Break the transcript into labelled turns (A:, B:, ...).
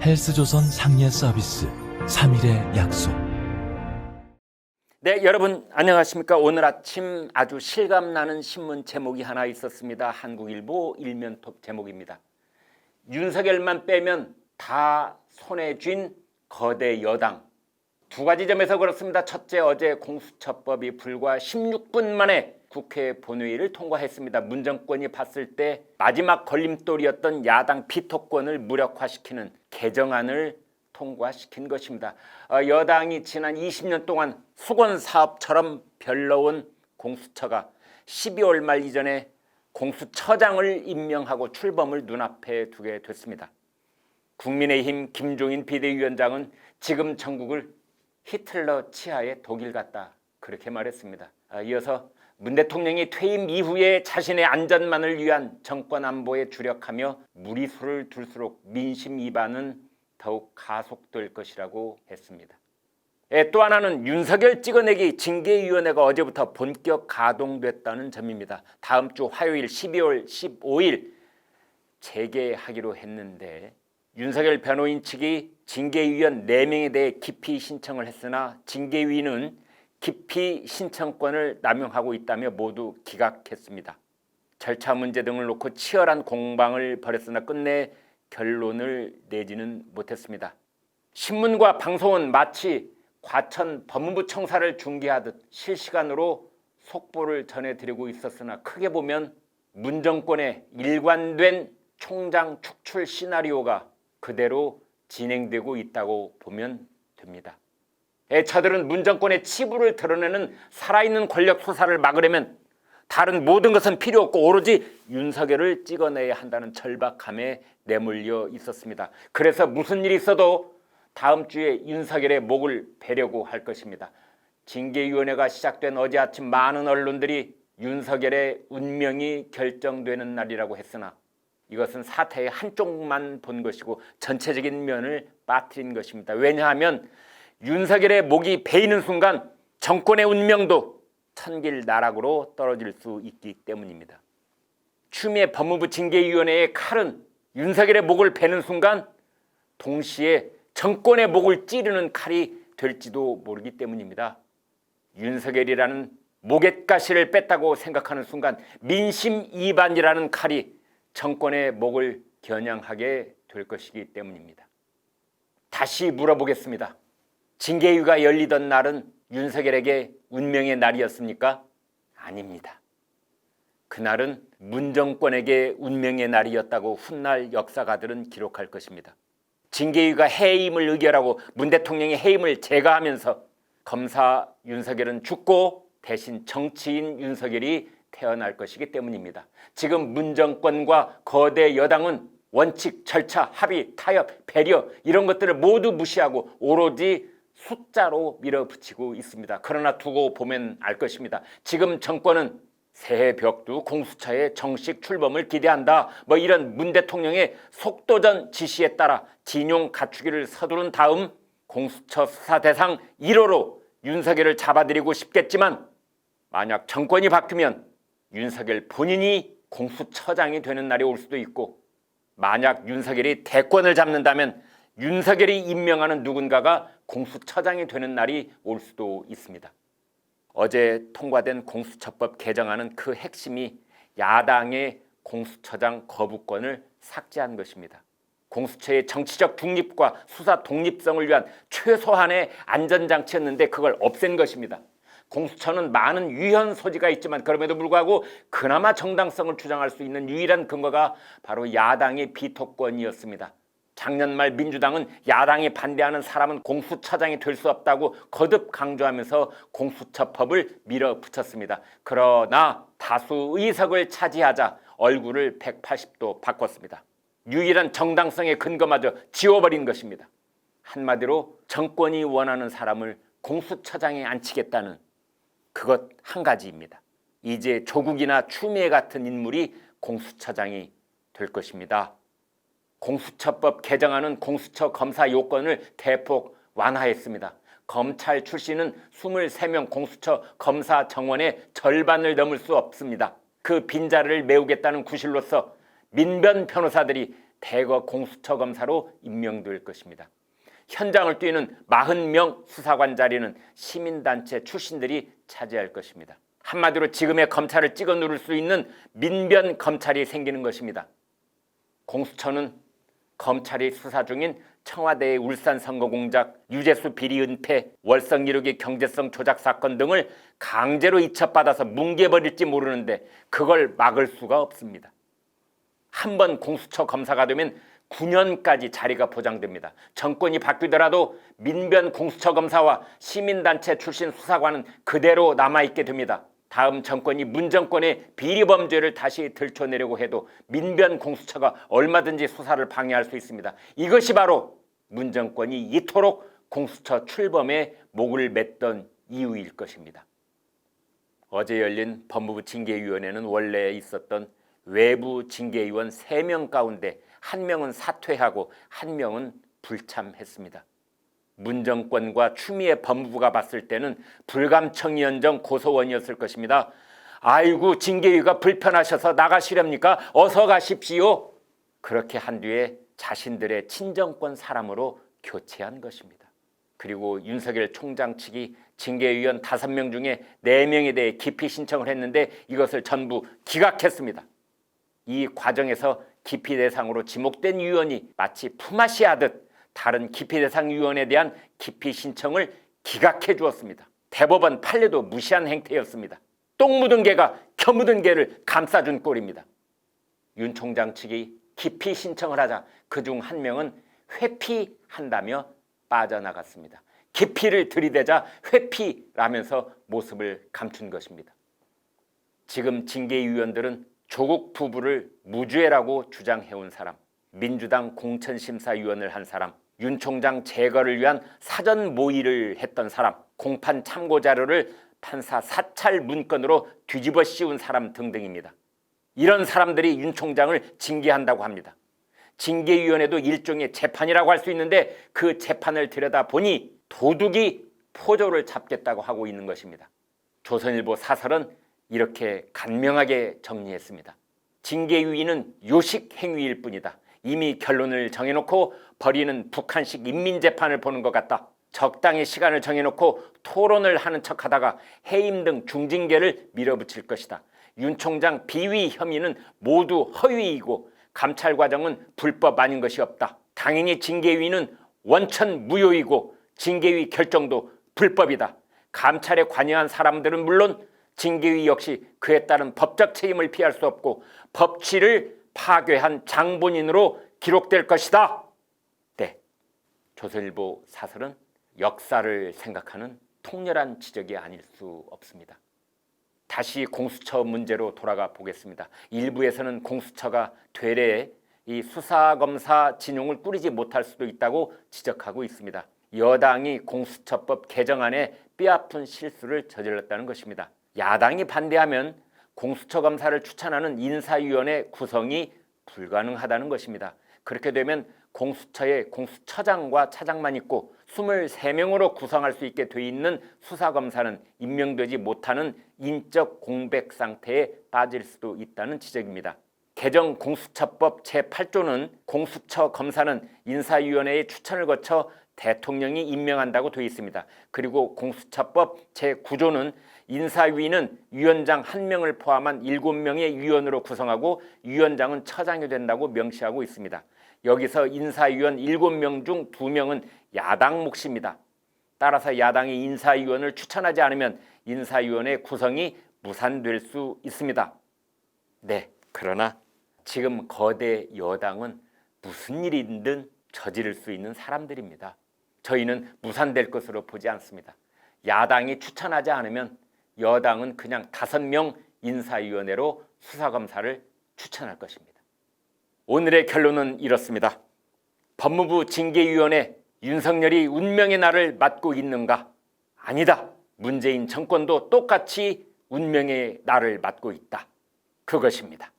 A: 헬스조선 상례 서비스 3일의 약속.
B: 네, 여러분 안녕하십니까? 오늘 아침 아주 실감나는 신문 제목이 하나 있었습니다. 한국일보 일면톱 제목입니다. 윤석열만 빼면 다 손에 쥔 거대 여당. 두 가지 점에서 그렇습니다. 첫째, 어제 공수처법이 불과 16분 만에 국회 본회의를 통과했습니다. 문정권이 봤을 때 마지막 걸림돌이었던 야당 비토권을 무력화시키는 개정안을 통과시킨 것입니다. 여당이 지난 20년 동안 수건사업처럼 별러온 공수처가 12월 말 이전에 공수처장을 임명하고 출범을 눈앞에 두게 됐습니다. 국민의힘 김종인 비대위원장은 지금 전국을 히틀러 치하의 독일 같다, 그렇게 말했습니다. 이어서 문 대통령이 퇴임 이후에 자신의 안전만을 위한 정권 안보에 주력하며 무리수를 둘수록 민심 위반은 더욱 가속될 것이라고 했습니다. 또 하나는 윤석열 찍어내기 징계위원회가 어제부터 본격 가동됐다는 점입니다. 다음 주 화요일 12월 15일 재개하기로 했는데 윤석열 변호인 측이 징계위원 4명에 대해 기피 신청을 했으나 징계위는 기피 신청권을 남용하고 있다며 모두 기각했습니다. 절차 문제 등을 놓고 치열한 공방을 벌였으나 끝내 결론을 내지는 못했습니다. 신문과 방송은 마치 과천 법무부 청사를 중계하듯 실시간으로 속보를 전해드리고 있었으나 크게 보면 문 정권의 일관된 총장 축출 시나리오가 그대로 진행되고 있다고 보면 됩니다. 저들은 문 정권의 치부를 드러내는 살아있는 권력 수사를 막으려면 다른 모든 것은 필요 없고 오로지 윤석열을 찍어내야 한다는 절박함에 내몰려 있었습니다. 그래서 무슨 일이 있어도 다음 주에 윤석열의 목을 베려고 할 것입니다. 징계위원회가 시작된 어제 아침 많은 언론들이 윤석열의 운명이 결정되는 날이라고 했으나 이것은 사태의 한쪽만 본 것이고 전체적인 면을 빠뜨린 것입니다. 왜냐하면 윤석열의 목이 베이는 순간 정권의 운명도 천길 나락으로 떨어질 수 있기 때문입니다. 추미애 법무부 징계위원회의 칼은 윤석열의 목을 베는 순간 동시에 정권의 목을 찌르는 칼이 될지도 모르기 때문입니다. 윤석열이라는 목앳가시를 뺐다고 생각하는 순간 민심 위반이라는 칼이 정권의 목을 겨냥하게 될 것이기 때문입니다. 다시 물어보겠습니다. 징계위가 열리던 날은 윤석열에게 운명의 날이었습니까? 아닙니다. 그날은 문 정권에게 운명의 날이었다고 훗날 역사가들은 기록할 것입니다. 징계위가 해임을 의결하고 문 대통령이 해임을 제거하면서 검사 윤석열은 죽고 대신 정치인 윤석열이 태어날 것이기 때문입니다. 지금 문 정권과 거대 여당은 원칙, 절차, 합의, 타협, 배려 이런 것들을 모두 무시하고 오로지 숫자로 밀어붙이고 있습니다. 그러나 두고 보면 알 것입니다. 지금 정권은 새해 벽두 공수처의 정식 출범을 기대한다, 이런 문 대통령의 속도전 지시에 따라 진용 갖추기를 서두른 다음 공수처 수사 대상 1호로 윤석열을 잡아들이고 싶겠지만 만약 정권이 바뀌면 윤석열 본인이 공수처장이 되는 날이 올 수도 있고 만약 윤석열이 대권을 잡는다면 윤석열이 임명하는 누군가가 공수처장이 되는 날이 올 수도 있습니다. 어제 통과된 공수처법 개정안은 그 핵심이 야당의 공수처장 거부권을 삭제한 것입니다. 공수처의 정치적 중립과 수사 독립성을 위한 최소한의 안전장치였는데 그걸 없앤 것입니다. 공수처는 많은 유연 소지가 있지만 그럼에도 불구하고 그나마 정당성을 주장할 수 있는 유일한 근거가 바로 야당의 비토권이었습니다. 작년 말 민주당은 야당이 반대하는 사람은 공수처장이 될 수 없다고 거듭 강조하면서 공수처법을 밀어붙였습니다. 그러나 다수 의석을 차지하자 얼굴을 180도 바꿨습니다. 유일한 정당성의 근거마저 지워버린 것입니다. 한마디로 정권이 원하는 사람을 공수처장에 앉히겠다는 그것 한 가지입니다. 이제 조국이나 추미애 같은 인물이 공수처장이 될 것입니다. 공수처법 개정안은 공수처 검사 요건을 대폭 완화했습니다. 검찰 출신은 23명 공수처 검사 정원의 절반을 넘을 수 없습니다. 그 빈자리를 메우겠다는 구실로서 민변 변호사들이 대거 공수처 검사로 임명될 것입니다. 현장을 뛰는 40명 수사관 자리는 시민단체 출신들이 차지할 것입니다. 한마디로 지금의 검찰을 찍어 누를 수 있는 민변 검찰이 생기는 것입니다. 공수처는 검찰이 수사 중인 청와대의 울산 선거공작, 유재수 비리 은폐, 월성 1호기 경제성 조작 사건 등을 강제로 이첩받아서 뭉개버릴지 모르는데 그걸 막을 수가 없습니다. 한 번 공수처 검사가 되면 9년까지 자리가 보장됩니다. 정권이 바뀌더라도 민변 공수처 검사와 시민단체 출신 수사관은 그대로 남아있게 됩니다. 다음 정권이 문정권의 비리범죄를 다시 들춰내려고 해도 민변 공수처가 얼마든지 수사를 방해할 수 있습니다. 이것이 바로 문정권이 이토록 공수처 출범에 목을 맸던 이유일 것입니다. 어제 열린 법무부 징계위원회는 원래 있었던 외부 징계위원 3명 가운데 1명은 사퇴하고 1명은 불참했습니다. 문정권과 추미애 법무부가 봤을 때는 불감청위원정 고소원이었을 것입니다. 아이고 징계위가 불편하셔서 나가시렵니까? 어서 가십시오. 그렇게 한 뒤에 자신들의 친정권 사람으로 교체한 것입니다. 그리고 윤석열 총장 측이 징계위원 5명 중에 4명에 대해 기피 신청을 했는데 이것을 전부 기각했습니다. 이 과정에서 기피 대상으로 지목된 위원이 마치 품앗이 하듯 다른 기피 대상 위원에 대한 기피 신청을 기각해 주었습니다. 대법원 판례도 무시한 행태였습니다. 똥 묻은 개가 겨 묻은 개를 감싸준 꼴입니다. 윤 총장 측이 기피 신청을 하자 그중 1명은 회피한다며 빠져나갔습니다. 기피를 들이대자 회피라면서 모습을 감춘 것입니다. 지금 징계위원들은 조국 부부를 무죄라고 주장해온 사람, 민주당 공천심사위원을 한 사람, 윤 총장 제거를 위한 사전 모의를 했던 사람, 공판 참고 자료를 판사 사찰 문건으로 뒤집어 씌운 사람 등등입니다. 이런 사람들이 윤 총장을 징계한다고 합니다. 징계위원회도 일종의 재판이라고 할 수 있는데 그 재판을 들여다보니 도둑이 포조를 잡겠다고 하고 있는 것입니다. 조선일보 사설은 이렇게 간명하게 정리했습니다. 징계위는 요식 행위일 뿐이다. 이미 결론을 정해놓고 벌이는 북한식 인민재판을 보는 것 같다. 적당히 시간을 정해놓고 토론을 하는 척하다가 해임 등 중징계를 밀어붙일 것이다. 윤 총장 비위 혐의는 모두 허위이고 감찰 과정은 불법 아닌 것이 없다. 당연히 징계위는 원천 무효이고 징계위 결정도 불법이다. 감찰에 관여한 사람들은 물론 징계위 역시 그에 따른 법적 책임을 피할 수 없고 법치를 파괴한 장본인으로 기록될 것이다. 네, 조선일보 사설은 역사를 생각하는 통렬한 지적이 아닐 수 없습니다. 다시 공수처 문제로 돌아가 보겠습니다. 일부에서는 공수처가 되레 이 수사검사 진용을 꾸리지 못할 수도 있다고 지적하고 있습니다. 여당이 공수처법 개정안에 뼈아픈 실수를 저질렀다는 것입니다. 야당이 반대하면 공수처 검사를 추천하는 인사위원회 구성이 불가능하다는 것입니다. 그렇게 되면 공수처에 공수처장과 차장만 있고 23명으로 구성할 수 있게 돼 있는 수사검사는 임명되지 못하는 인적 공백 상태에 빠질 수도 있다는 지적입니다. 개정 공수처법 제8조는 공수처 검사는 인사위원회의 추천을 거쳐 대통령이 임명한다고 되어 있습니다. 그리고 공수처법 제9조는 인사위는 위원장 1명을 포함한 7명의 위원으로 구성하고 위원장은 처장이 된다고 명시하고 있습니다. 여기서 인사위원 7명 중 2명은 야당 몫입니다. 따라서 야당이 인사위원을 추천하지 않으면 인사위원회 구성이 무산될 수 있습니다. 네, 그러나 지금 거대 여당은 무슨 일이든 저지를 수 있는 사람들입니다. 저희는 무산될 것으로 보지 않습니다. 야당이 추천하지 않으면 여당은 그냥 5명 인사위원회로 수사검사를 추천할 것입니다. 오늘의 결론은 이렇습니다. 법무부 징계위원회 윤석열이 운명의 날을 맞고 있는가? 아니다. 문재인 정권도 똑같이 운명의 날을 맞고 있다. 그것입니다.